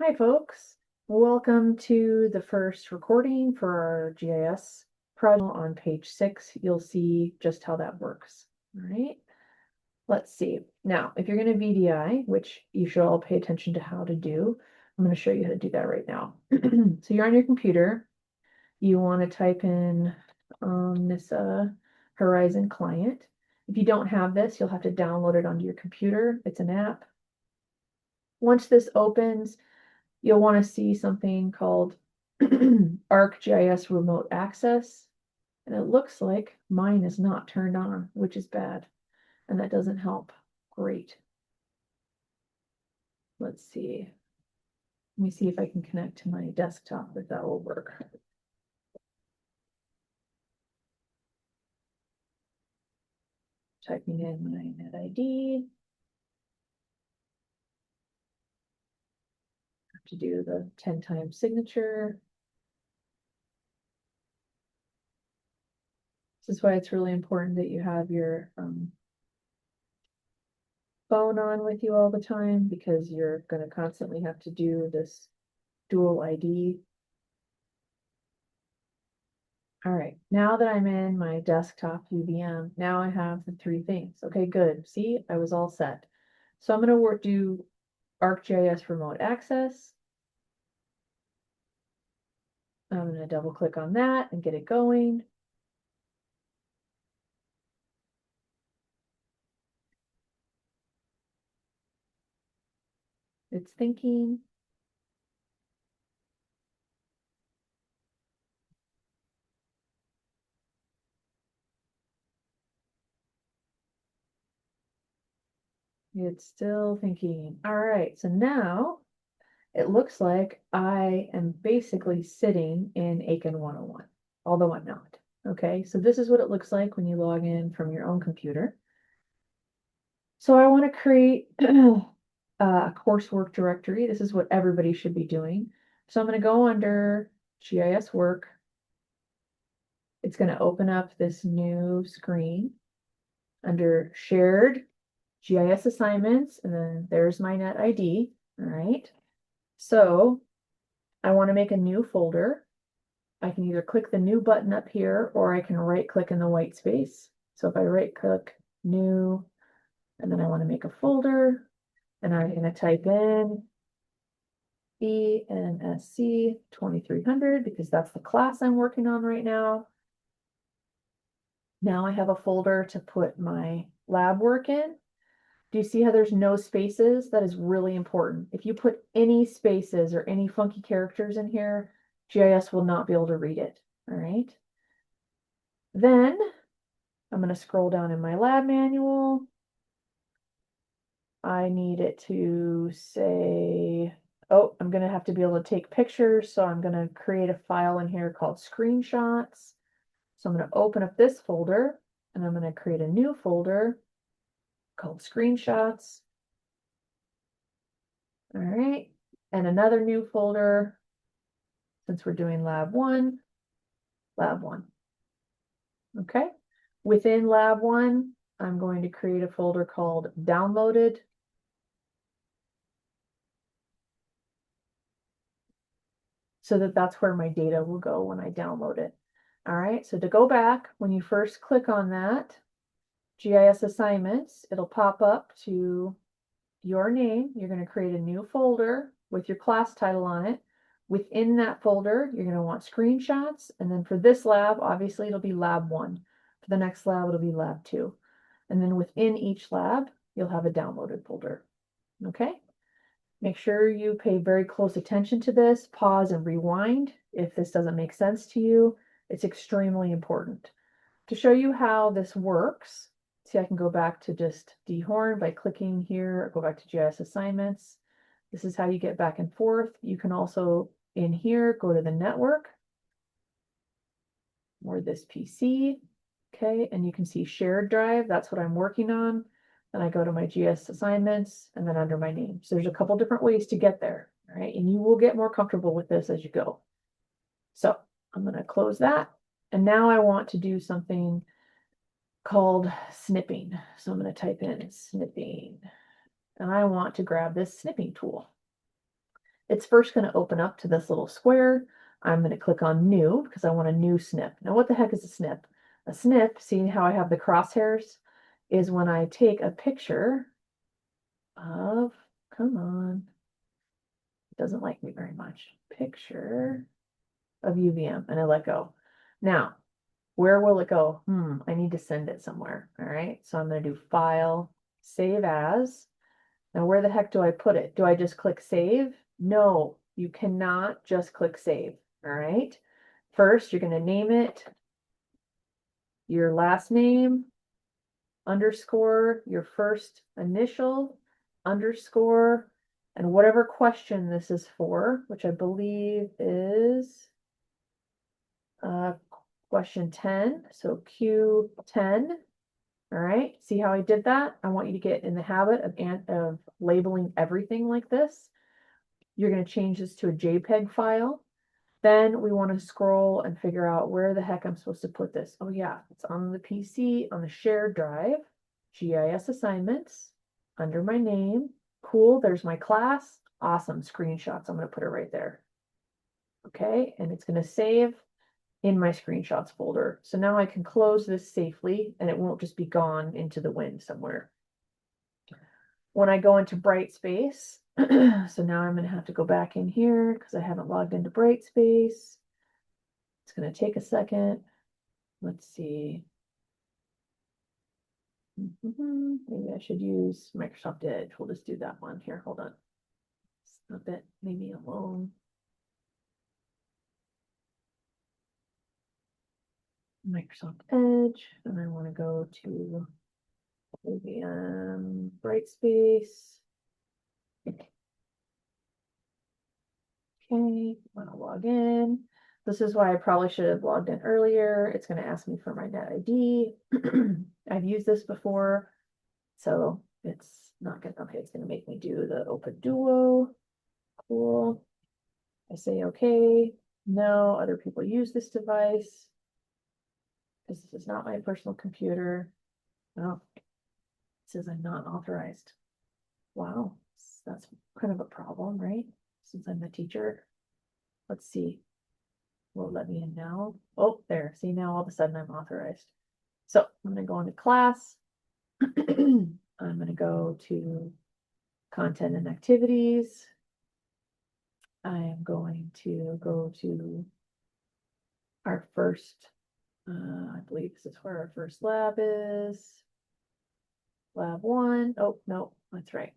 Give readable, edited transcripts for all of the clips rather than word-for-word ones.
Hi, folks. Welcome to the first recording for our GIS project. On page 6, you'll see just how that works. All right, let's see. Now, if you're going to VDI, which you should all pay attention to how to do, I'm going to show you how to do that right now. So you're on your computer. You want to type in this Horizon client. If you don't have this, you'll have to download it onto your computer. It's an app. Once this opens, you'll want to see something called ArcGIS Remote Access. And it looks like mine is not turned on, which is bad. And that doesn't help. Great. Let's see. Let me see if I can connect to my desktop if that will work. Typing in my NetID. Have to do the 10 times signature. This is why it's really important that you have your phone on with you all the time, because you're going to constantly have to do this dual ID. All right, now that I'm in my desktop UVM, now I have the 3 things. Okay, good. See, I was all set. So I'm going to do ArcGIS Remote Access. I'm going to double click on that and get it going. It's thinking. It's still thinking. All right, so now it looks like I am basically sitting in Aiken 101, although I'm not. Okay, so this is what it looks like when you log in from your own computer. So I want to create a coursework directory. This is what everybody should be doing. So I'm going to go under GIS work. It's going to open up this new screen under shared GIS assignments, and then there's my NetID. All right. So I want to make a new folder. I can either click the new button up here, or I can right click in the white space. So if I right click new, and then I want to make a folder, and I'm going to type in BNSC 2300 because that's the class I'm working on right now. Now I have a folder to put my lab work in. Do you see how there's no spaces? That is really important. If you put any spaces or any funky characters in here, GIS will not be able to read it. All right. Then I'm going to scroll down in my lab manual. I need it to say, oh, I'm going to have to be able to take pictures. So I'm going to create a file in here called screenshots. So I'm going to open up this folder and I'm going to create a new folder called screenshots. All right. And another new folder, since we're doing lab one. Okay. Within lab one, I'm going to create a folder called downloaded. So that's where my data will go when I download it. All right, so to go back, when you first click on that, GIS assignments, it'll pop up to your name. You're going to create a new folder with your class title on it. Within that folder, you're going to want screenshots. And then for this lab, obviously it'll be lab 1. For the next lab, it'll be lab 2. And then within each lab, you'll have a downloaded folder. Okay? Make sure you pay very close attention to this, pause and rewind if this doesn't make sense to you. It's extremely important. To show you how this works, see, I can go back to just dHorn by clicking here, or go back to GIS assignments. This is how you get back and forth. You can also, in here, go to the network or this PC, okay, and you can see shared drive. That's what I'm working on. Then I go to my GIS assignments and then under my name. So there's a couple different ways to get there, all right? And you will get more comfortable with this as you go. So I'm going to close that. And now I want to do something called snipping. So I'm going to type in snipping. And I want to grab this snipping tool. it's first going to open up to this little square. I'm going to click on new because I want a new snip. Now, what the heck is a snip? A snip, seeing how I have the crosshairs, is when I take a picture of, come on, it doesn't like me very much, picture of UVM, and I let go. Now, where will it go? I need to send it somewhere. All right, so I'm going to do File, Save As. Now, where the heck do I put it? Do I just click Save? No, you cannot just click Save. All right, first you're going to name it your last name, underscore, your first initial, underscore, and whatever question this is for, which I believe is question 10. So Q10. All right. See how I did that? I want you to get in the habit of labeling everything like this. You're going to change this to a JPEG file. Then we want to scroll and figure out where the heck I'm supposed to put this. Oh yeah, it's on the PC, on the shared drive, GIS assignments, under my name. Cool, there's my class. Awesome, screenshots. I'm going to put it right there. Okay, and it's going to save in my screenshots folder. So now I can close this safely and it won't just be gone into the wind somewhere. When I go into Brightspace, so now I'm going to have to go back in here because I haven't logged into Brightspace. It's going to take a second. Let's see. Maybe I should use Microsoft Edge. We'll just do that one here. Hold on. Stop it. Leave me alone. Microsoft Edge. And I want to go to Brightspace. Okay, I'm gonna log in. This is why I probably should have logged in earlier. It's going to ask me for my net ID. I've used this before, so it's not gonna, okay, it's gonna make me do the Open Duo. Cool. I say okay. No, other people use this device. This is not my personal computer. Oh, it says I'm not authorized. Wow, that's kind of a problem, right? Since I'm the teacher. Let's see. Will it let me in now? Oh, there. See, now all of a sudden I'm authorized. So I'm going to go into class. I'm going to go to content and activities. I am going to go to our first, I believe this is where our first lab is. Lab 1. Oh, no, that's right.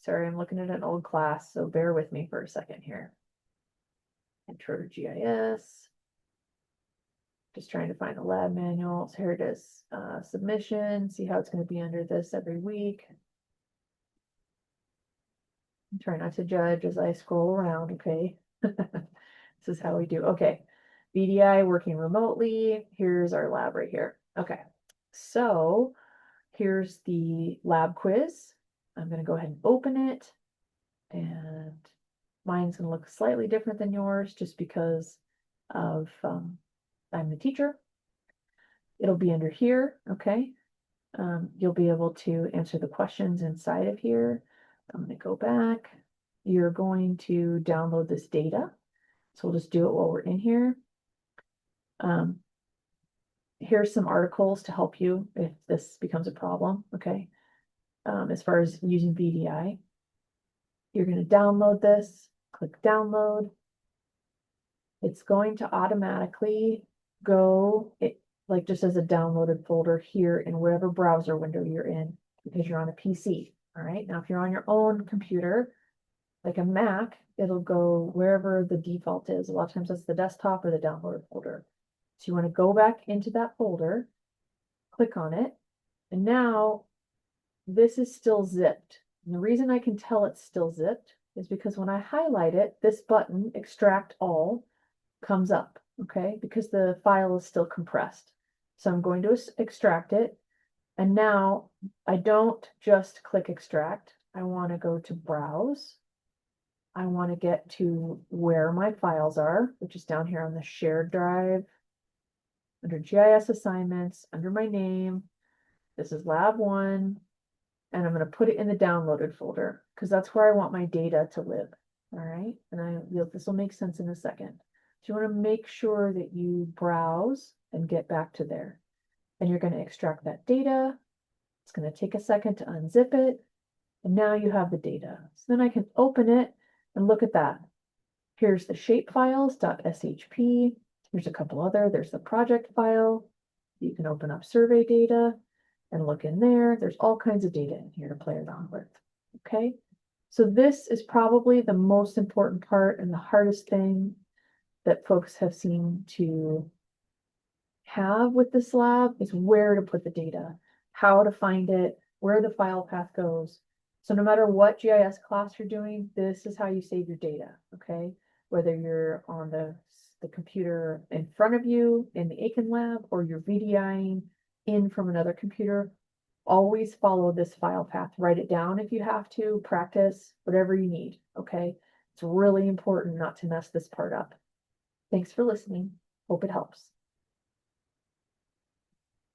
Sorry, I'm looking at an old class, so bear with me for a second here. Intro to GIS. Just trying to find the lab manual. So here it is. Submission. See how it's going to be under this every week. Try not to judge as I scroll around, okay? This is how we do. Okay. VDI working remotely. Here's our lab right here. Okay. So here's the lab quiz. I'm going to go ahead and open it. And mine's going to look slightly different than yours just because of I'm the teacher. It'll be under here, okay? You'll be able to answer the questions inside of here. I'm going to go back. You're going to download this data. So we'll just do it while we're in here. Here's some articles to help you if this becomes a problem, okay? As far as using VDI, you're going to download this, click download. It's going to automatically go, like just as a downloaded folder here in whatever browser window you're in, because you're on a PC. All right. Now, if you're on your own computer, like a Mac, it'll go wherever the default is. A lot of times that's the desktop or the downloaded folder. So you want to go back into that folder, click on it, and now this is still zipped. And the reason I can tell it's still zipped is because when I highlight it, this button, extract all, comes up, okay? Because the file is still compressed. So I'm going to extract it. And now I don't just click extract. I want to go to browse. I want to get to where my files are, which is down here on the shared drive, under GIS assignments, under my name. This is lab 1. And I'm going to put it in the downloaded folder because that's where I want my data to live. All right, and this will make sense in a second. So you want to make sure that you browse and get back to there. And you're going to extract that data. It's going to take a second to unzip it. And now you have the data. So then I can open it and look at that. Here's the shapefiles.shp. Here's a couple other. There's the project file. You can open up survey data and look in there. There's all kinds of data in here to play around with. Okay. So this is probably the most important part and the hardest thing that folks have seemed to have with this lab is where to put the data, how to find it, where the file path goes. So no matter what GIS class you're doing, this is how you save your data, okay? Whether you're on the computer in front of you in the Aiken lab or you're VDIing in from another computer, always follow this file path. Write it down if you have to, practice, whatever you need, okay? It's really important not to mess this part up. Thanks for listening. Hope it helps.